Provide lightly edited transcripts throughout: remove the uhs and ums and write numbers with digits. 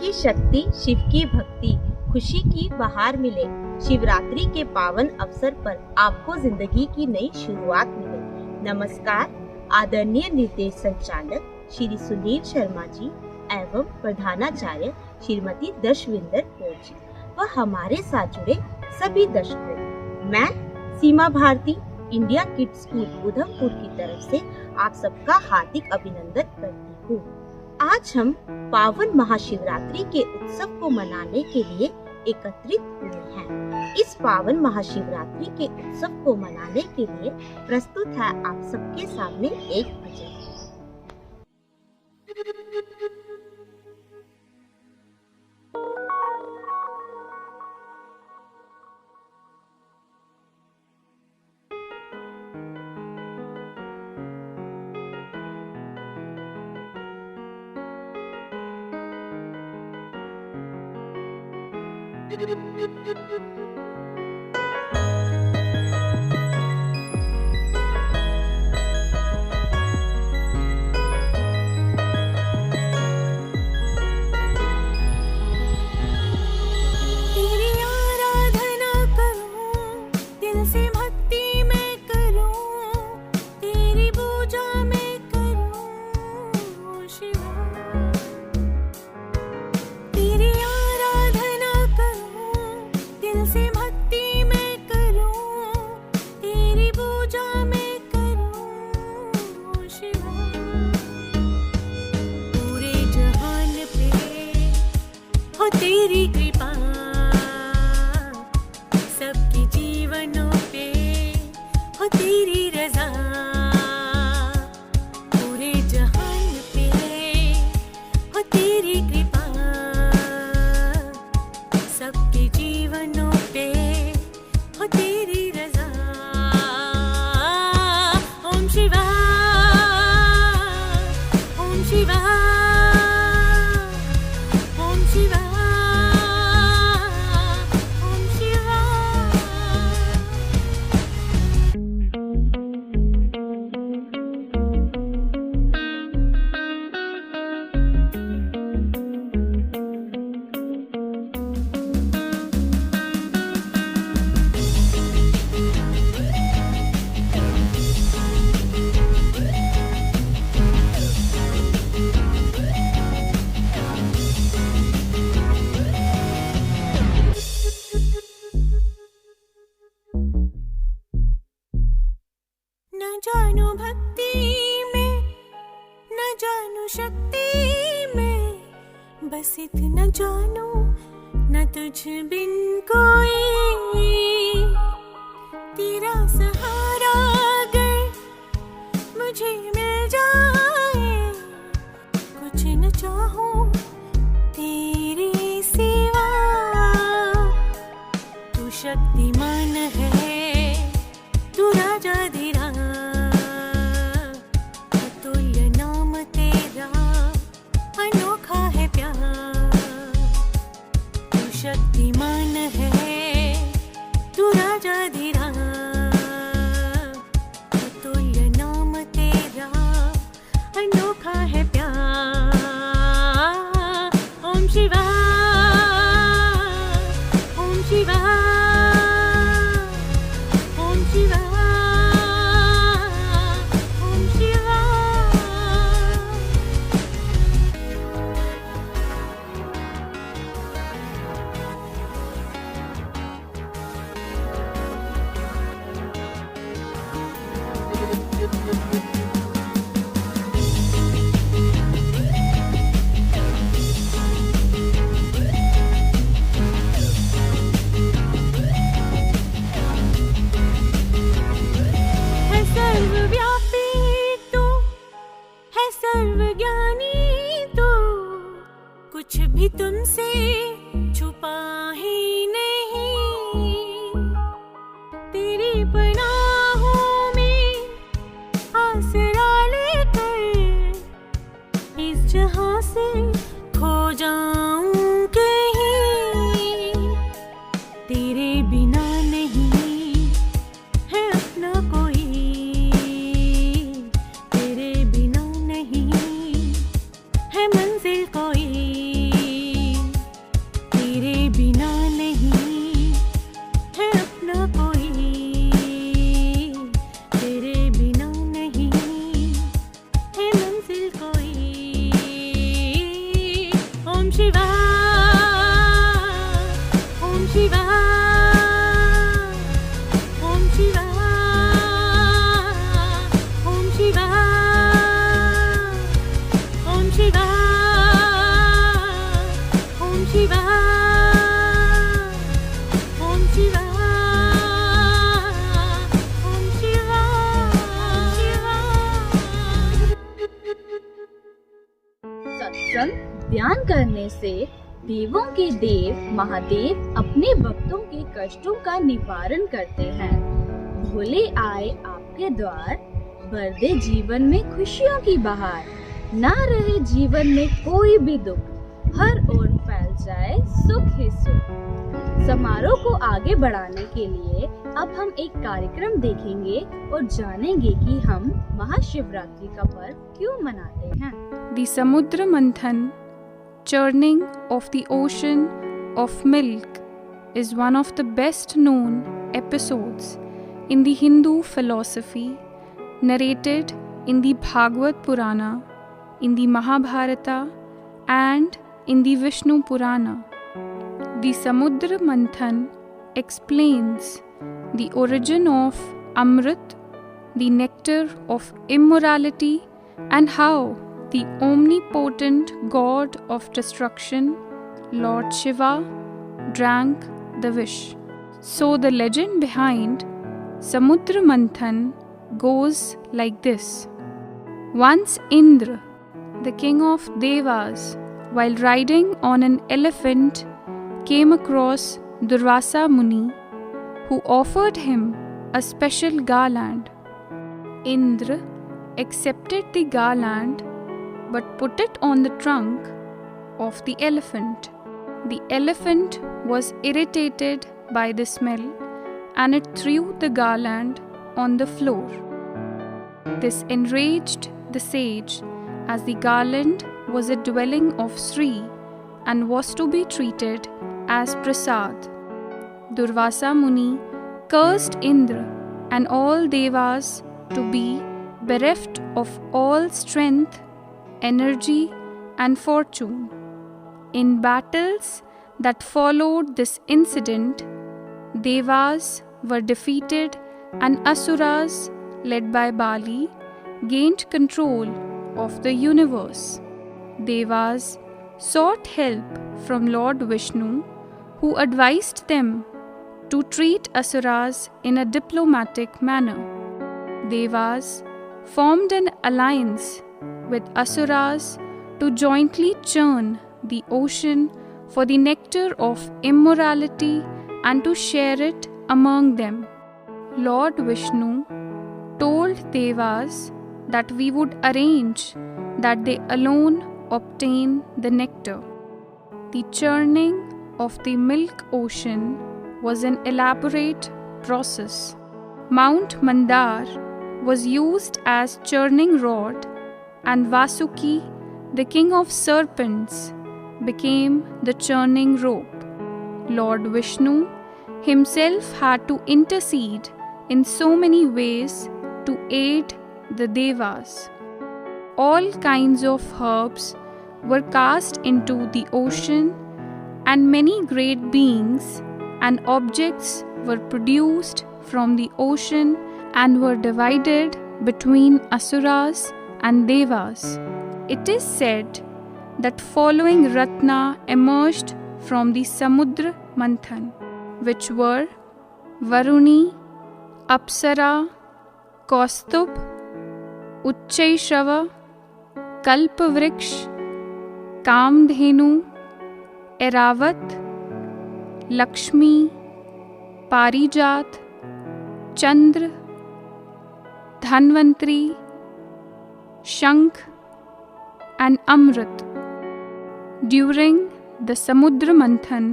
की शक्ति, शिव की भक्ति, खुशी की बहार मिले। शिवरात्रि के पावन अवसर पर आपको जिंदगी की नई शुरुआत मिले। नमस्कार, आदरणीय निर्देश संचालक श्री सुनील शर्मा जी एवं प्रधानाचार्य श्रीमती दशविंदर कौर जी व हमारे साथ जुड़े सभी दर्शकों। मैं Seema Bharti India Kids School Udhampur की तरफ से आप सबका हार्दिक अभिनंदन करती हूँ। आज हम पावन महाशिवरात्रि के उत्सव को मनाने के लिए एकत्रित हुए हैं। इस पावन महाशिवरात्रि के उत्सव को मनाने के लिए प्रस्तुत है आप सबके सामने एक भजन। तेरी कृपा सबके जीवनों पे हो, तेरी रजा पूरे जहान पे हो, तेरी कृपा सबके जीवनों पे हो, तेरी रजा। ओम शिवाय, ओम शिवाय, ओम शिवाय। न जानू भक्ति में, न जानू शक्ति में, बस इतना जानू न तुझ बिन कोई। तेरा सहारा अगर मुझे मिल जाए, कुछ न चाहूं तेरे सिवा। तू शक्तिमान है, तू राजा धीरा, अतुल्य नाम तेरा अनोखा है प्यार। तू शक्तिमान है, तू राजा धीरा, अतुल्य नाम तेरा अनोखा है प्यार। ओम शिवाय, ओम शिवाय, ओम शिवाय, ओम शिवाय। है सर्वव्यापी तू, है सर्वज्ञानी तू, कुछ भी तुमसे छुपा ही नहीं। तेरी पनाहों में आसरा लेकर इस जहां से खो जाऊं कहीं। तेरे बिना नहीं है अपना कोई, तेरे बिना नहीं है मंजिल कोई। शिवा ओम शिवा ओम शिवा शिवा। सत्संग ध्यान करने से देवों के देव महादेव अपने भक्तों के कष्टों का निवारण करते हैं। भोले आए आपके द्वार, भर दे जीवन में खुशियों की बहार। ना रहे जीवन में कोई भी दुख, हर ओर फैल जाए सुख ही सुख। समारोह को आगे बढ़ाने के लिए अब हम एक कार्यक्रम देखेंगे और जानेंगे कि हम महाशिवरात्रि का पर्व क्यों मनाते हैं। The Samudra Manthan, churning of the ocean of milk, is one of the best known episodes in the Hindu philosophy, narrated in the Bhagavad Purana, in the Mahabharata, and in the Vishnu Purana. The Samudra Manthan explains the origin of Amrit, the nectar of immorality, and how the omnipotent god of destruction, Lord Shiva, drank the wish. So the legend behind Samudra Manthan goes like this. Once Indra, the king of Devas, while riding on an elephant, came across Durvasa Muni, who offered him a special garland. Indra accepted the garland but put it on the trunk of the elephant. The elephant was irritated by the smell and it threw the garland on the floor. This enraged the sage, as the garland was a dwelling of Sri and was to be treated as prasad. Durvasa Muni cursed Indra and all Devas to be bereft of all strength, energy, and fortune. In battles that followed this incident, Devas were defeated and Asuras, led by Bali, gained control of the universe. Devas sought help from Lord Vishnu, who advised them to treat Asuras in a diplomatic manner. Devas formed an alliance with Asuras to jointly churn the ocean for the nectar of immorality and to share it among them. Lord Vishnu told Devas that we would arrange that they alone obtain the nectar. The churning of the milk ocean was an elaborate process. Mount Mandar was used as churning rod, and Vasuki, the king of serpents, became the churning rope. Lord Vishnu himself had to intercede in so many ways to aid the Devas. All kinds of herbs were cast into the ocean, and many great beings and objects were produced from the ocean and were divided between Asuras and Devas. It is said that following Ratna emerged from the Samudra Manthan, which were Varuni, Apsara, Kaustubh, Uchchaishrava, Kalpavriksha, Kamdhenu, Eravat, Lakshmi, Parijat, Chandra, Dhanvantri, Shankh, and Amrit. During the Samudra Manthan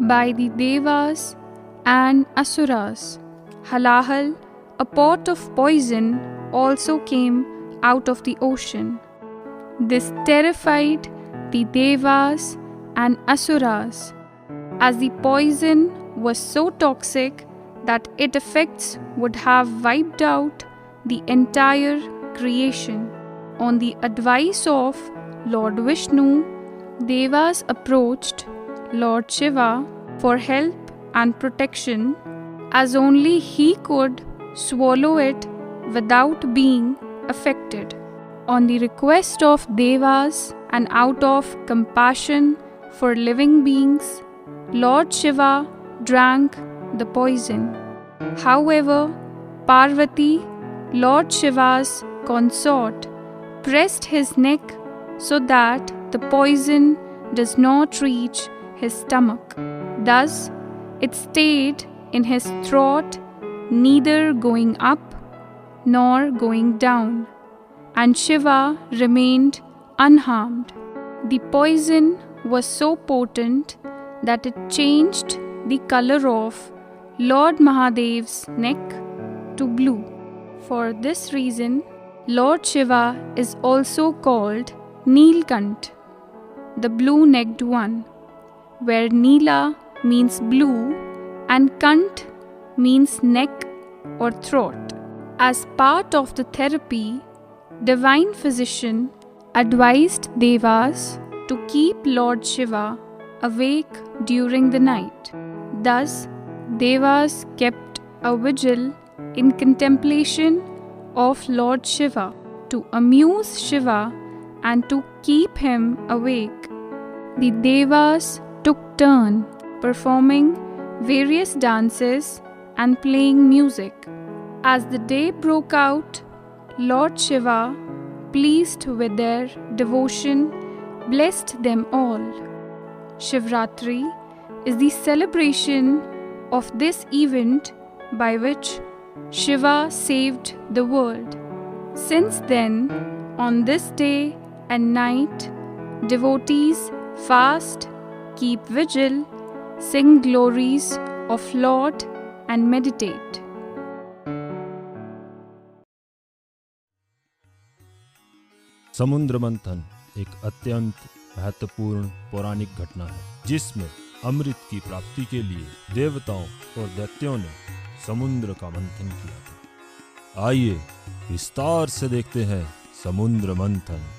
by the Devas and Asuras, Halahal, a pot of poison, also came out of the ocean. This terrified the Devas and Asuras, as the poison was so toxic that its effects would have wiped out the entire creation. On the advice of Lord Vishnu, Devas approached Lord Shiva for help and protection, as only he could swallow it without being affected. On the request of Devas and out of compassion for living beings, Lord Shiva drank the poison. However, Parvati, Lord Shiva's consort, pressed his neck so that the poison does not reach his stomach. Thus, it stayed in his throat, neither going up nor going down, and Shiva remained unharmed. The poison was so potent that it changed the color of Lord Mahadev's neck to blue. For this reason, Lord Shiva is also called Neelkant, the blue-necked one, where Neela means blue and Kant means neck or throat. As part of the therapy, divine physician advised Devas to keep Lord Shiva awake during the night. Thus, Devas kept a vigil in contemplation of Lord Shiva to amuse Shiva and to keep him awake. The Devas took turn performing various dances and playing music. As the day broke out, Lord Shiva, pleased with their devotion, blessed them all. Shivratri is the celebration of this event by which Shiva saved the world. Since then, on this day and night, devotees fast, keep vigil, sing glories of Lord and meditate. समुद्र मंथन एक अत्यंत महत्वपूर्ण पौराणिक घटना है, जिसमें अमृत की प्राप्ति के लिए देवताओं और दैत्यों ने समुद्र का मंथन किया था। आइए विस्तार से देखते हैं समुद्र मंथन।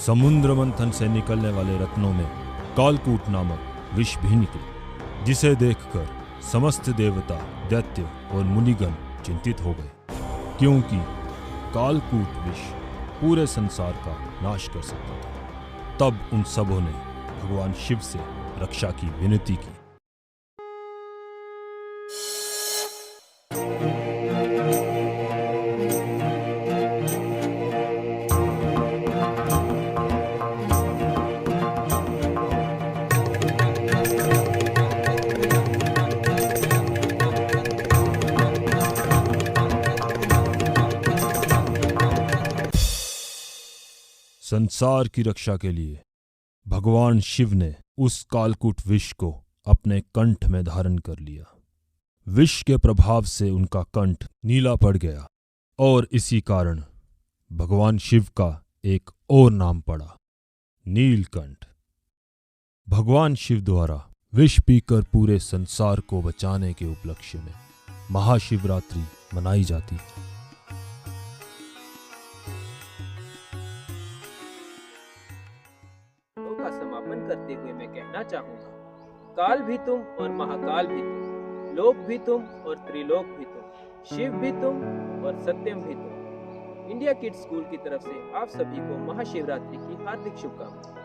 समुद्र मंथन से निकलने वाले रत्नों में कालकूट नामक विष भी निकले, जिसे देखकर समस्त देवता, दैत्य और मुनिगण चिंतित हो गए, क्योंकि कालकूट विष पूरे संसार का नाश कर सकता था। तब उन सबों ने भगवान शिव से रक्षा की विनती की। संसार की रक्षा के लिए भगवान शिव ने उस कालकूट विष को अपने कंठ में धारण कर लिया। विष के प्रभाव से उनका कंठ नीला पड़ गया और इसी कारण भगवान शिव का एक और नाम पड़ा, नीलकंठ। भगवान शिव द्वारा विष पीकर पूरे संसार को बचाने के उपलक्ष्य में महाशिवरात्रि मनाई जाती है। का समापन करते हुए मैं कहना चाहूंगा, काल भी तुम और महाकाल भी तुम, लोक भी तुम और त्रिलोक भी तुम, शिव भी तुम और सत्यम भी तुम। इंडिया किड्स स्कूल की तरफ से आप सभी को महाशिवरात्रि की हार्दिक शुभकामनाएं।